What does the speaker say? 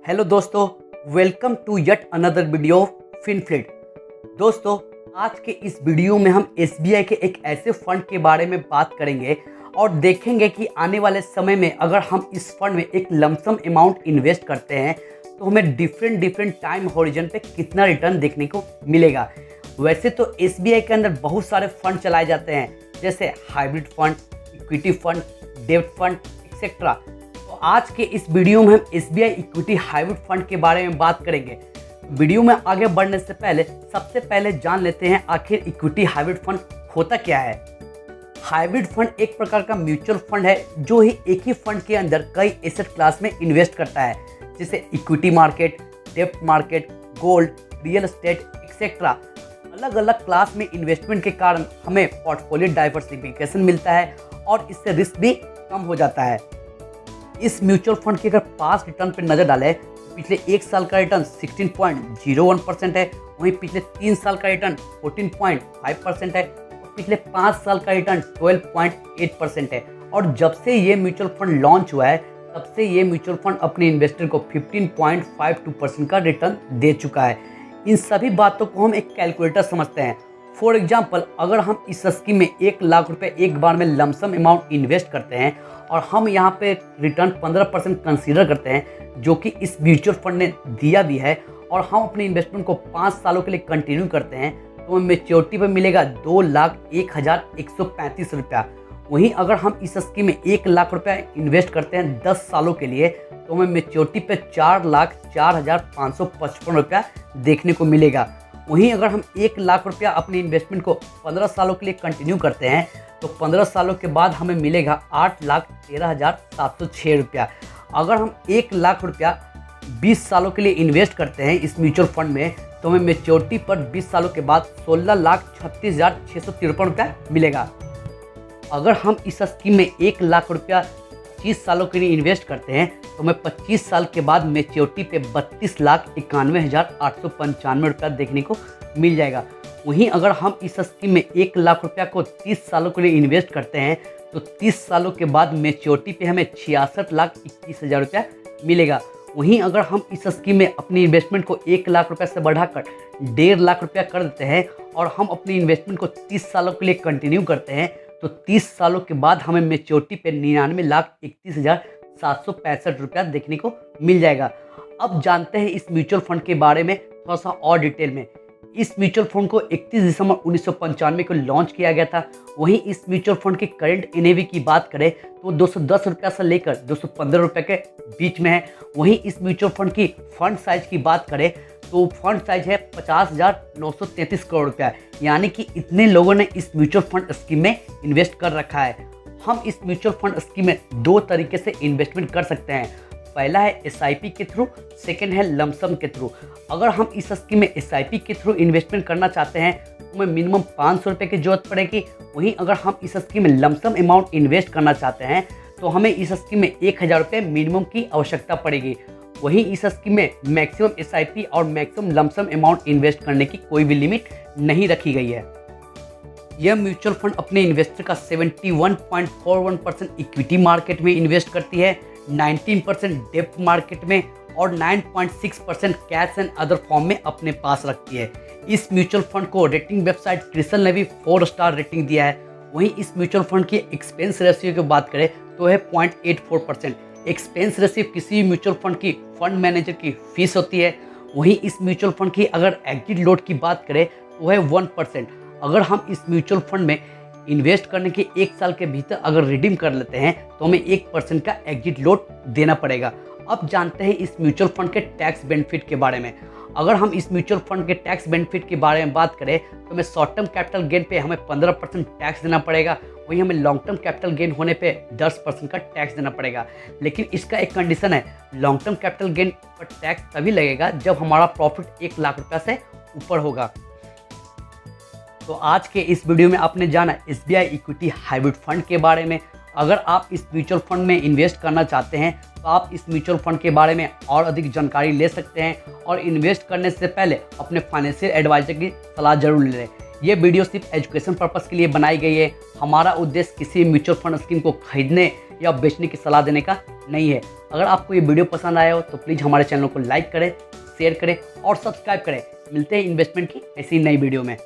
Hello दोस्तों, welcome to yet another video of Finflit. दोस्तों, आज के इस वीडियो में हम एसबीआई के एक ऐसे फंड के बारे में बात करेंगे और देखेंगे कि आने वाले समय में अगर हम इस फंड में एक लमसम अमाउंट इन्वेस्ट करते हैं तो हमें डिफरेंट टाइम हॉरिजन पे कितना रिटर्न देखने को मिलेगा। वैसे तो एसबीआई के अंदर बहुत सारे फंड चलाए जाते हैं, जैसे हाइब्रिड फंड, इक्विटी फंड, डेब्ट फंड एक्सेट्रा। तो आज के इस वीडियो में हम एसबीआई इक्विटी हाइब्रिड फंड के बारे में बात करेंगे। वीडियो में आगे बढ़ने से पहले सबसे पहले जान लेते हैं आखिर इक्विटी हाइब्रिड फंड होता क्या है। हाइब्रिड फंड एक प्रकार का म्यूचुअल फंड है जो ही एक ही फंड के अंदर कई एसेट क्लास में इन्वेस्ट करता है, जैसे इक्विटी मार्केट, डेब्ट market, gold, real estate etcetera. अलग अलग क्लास में इन्वेस्टमेंट के कारण हमें पोर्टफोलियो डाइवर्सिफिकेशन मिलता है और इससे रिस्क भी कम हो जाता है। इस म्यूचुअल फंड के अगर पास्ट रिटर्न पर नजर डालें तो पिछले एक साल का रिटर्न 16.01% है, वहीं पिछले 3 साल का रिटर्न 14.5% है और पिछले 5 साल का रिटर्न 12.8% है। और जब से ये म्यूचुअल फंड लॉन्च हुआ है तब से ये म्यूचुअल फंड अपने इन्वेस्टर को 15.52% का रिटर्न दे चुका है। इन सभी बातों को हम एक कैलकुलेटर समझते हैं। फॉर एग्जाम्पल, अगर हम इस स्कीम में 1 लाख रुपए एक बार में लमसम अमाउंट इन्वेस्ट करते हैं और हम यहाँ पे रिटर्न 15% कंसीडर करते हैं, जो कि इस म्यूचुअल फंड ने दिया भी है, और हम अपने इन्वेस्टमेंट को 5 सालों के लिए कंटिन्यू करते हैं, तो हमें मेच्योरिटी पर मिलेगा 2,01,135 रुपया। वहीं अगर हम इस स्कीम में 1 लाख रुपया इन्वेस्ट करते हैं 10 सालों के लिए, तो हमें मेच्योरिटी पे 4,04,555 रुपया देखने को मिलेगा। वहीं अगर हम 1 लाख रुपया अपने इन्वेस्टमेंट को 15 सालों के लिए कंटिन्यू करते हैं तो 15 सालों के बाद हमें मिलेगा 8,13,706 रुपया। अगर हम 1 लाख रुपया 20 सालों के लिए इन्वेस्ट करते हैं इस म्यूचुअल फंड में, तो हमें मेच्योरिटी पर 20 सालों के बाद 16,36,653 रुपया मिलेगा। अगर हम इस स्कीम में 1 लाख रुपया 25 सालों के लिए इन्वेस्ट करते हैं तो हमें 25 साल के बाद मेच्योरिटी पे 32,91,895 रुपया देखने को मिल जाएगा। वहीं अगर हम इस स्कीम में 1 लाख रुपया को 30 सालों के लिए इन्वेस्ट करते हैं तो 30 सालों के बाद मेच्योरिटी पे हमें 66,21,000 रुपया मिलेगा। वहीं अगर हम इस स्कीम में अपनी इन्वेस्टमेंट को 1 लाख रुपया से बढ़ाकर 1.5 लाख रुपया कर देते हैं और हम अपनी इन्वेस्टमेंट को 30 सालों के लिए कंटिन्यू करते हैं, तो 30 सालों के बाद हमें मेच्योरिटी पे 99,31,765 रुपया देखने को मिल जाएगा। अब जानते हैं इस म्यूचुअल फंड के बारे में थोड़ा सा और डिटेल में। इस म्यूचुअल फंड को 31 दिसंबर 1995 को लॉन्च किया गया था। वहीं इस म्यूचुअल फंड की करंट एनएवी की बात करें तो 210 रुपया से लेकर 215 रुपये के बीच में है। वहीं इस म्यूचुअल फंड की फंड साइज की बात करें तो फंड साइज है 50,933 करोड़ रुपया, यानी कि इतने लोगों ने इस म्यूचुअल फंड स्कीम में इन्वेस्ट कर रखा है। हम इस म्यूचुअल फंड स्कीम में 2 तरीके से इन्वेस्टमेंट कर सकते हैं। पहला है एसआईपी के थ्रू, सेकंड है लमसम के थ्रू। अगर हम इस स्कीम में एसआईपी के थ्रू इन्वेस्टमेंट करना चाहते हैं तो हमें मिनिमम 500 रुपये की जरूरत पड़ेगी। वहीं अगर हम इस स्कीम में लमसम अमाउंट इन्वेस्ट करना चाहते हैं तो हमें इस स्कीम में 1,000 रुपये मिनिमम की आवश्यकता पड़ेगी। वहीं इस स्कीम में मैक्सिमम एसआईपी और मैक्सिमम लमसम अमाउंट इन्वेस्ट करने की कोई भी लिमिट नहीं रखी गई है। यह म्यूचुअल फंड अपने इन्वेस्टर का 71.41% इक्विटी मार्केट में इन्वेस्ट करती है, 19% डेब्ट मार्केट में और 9.6% कैश एंड अदर फॉर्म में अपने पास रखती है। इस म्यूचुअल फंड को रेटिंग वेबसाइट क्रिसल ने भी 4 स्टार रेटिंग दिया है। वहीं इस म्यूचुअल फंड की एक्सपेंस रेशियो की बात करें तो है 0.84%। एक्सपेंस रेशियो किसी भी म्यूचुअल फंड की फंड मैनेजर की फीस होती है। वहीं इस म्यूचुअल फंड की अगर एग्जिट लोड की बात करें तो है 1%। अगर हम इस म्यूचुअल फंड में इन्वेस्ट करने के 1 साल के भीतर अगर रिडीम कर लेते हैं तो हमें 1% का एग्जिट लोड देना पड़ेगा। अब जानते हैं इस म्यूचुअल फंड के टैक्स बेनिफिट के बारे में। अगर हम इस म्यूचुअल फंड के टैक्स बेनिफिट के बारे में बात करें तो हमें शॉर्ट टर्म कैपिटल गेन पे हमें 15% टैक्स देना पड़ेगा। वहीं हमें लॉन्ग टर्म कैपिटल गेन होने पे 10% का टैक्स देना पड़ेगा। लेकिन इसका एक कंडीशन है, लॉन्ग टर्म कैपिटल गेन पर टैक्स तभी लगेगा जब हमारा प्रॉफिट 1 लाख रुपया से ऊपर होगा। तो आज के इस वीडियो में आपने जाना एसबीआई इक्विटी हाइब्रिड फंड के बारे में। अगर आप इस म्यूचुअल फंड में इन्वेस्ट करना चाहते हैं तो आप इस म्यूचुअल फंड के बारे में और अधिक जानकारी ले सकते हैं और इन्वेस्ट करने से पहले अपने फाइनेंशियल एडवाइजर की सलाह जरूर लें। ये वीडियो सिर्फ एजुकेशन पर्पस के लिए बनाई गई है। हमारा उद्देश्य किसी म्यूचुअल फंड स्कीम को खरीदने या बेचने की सलाह देने का नहीं है। अगर आपको ये वीडियो पसंद आया हो तो प्लीज़ हमारे चैनल को लाइक करें, शेयर करें और सब्सक्राइब करें। मिलते हैं इन्वेस्टमेंट की ऐसी नई वीडियो में।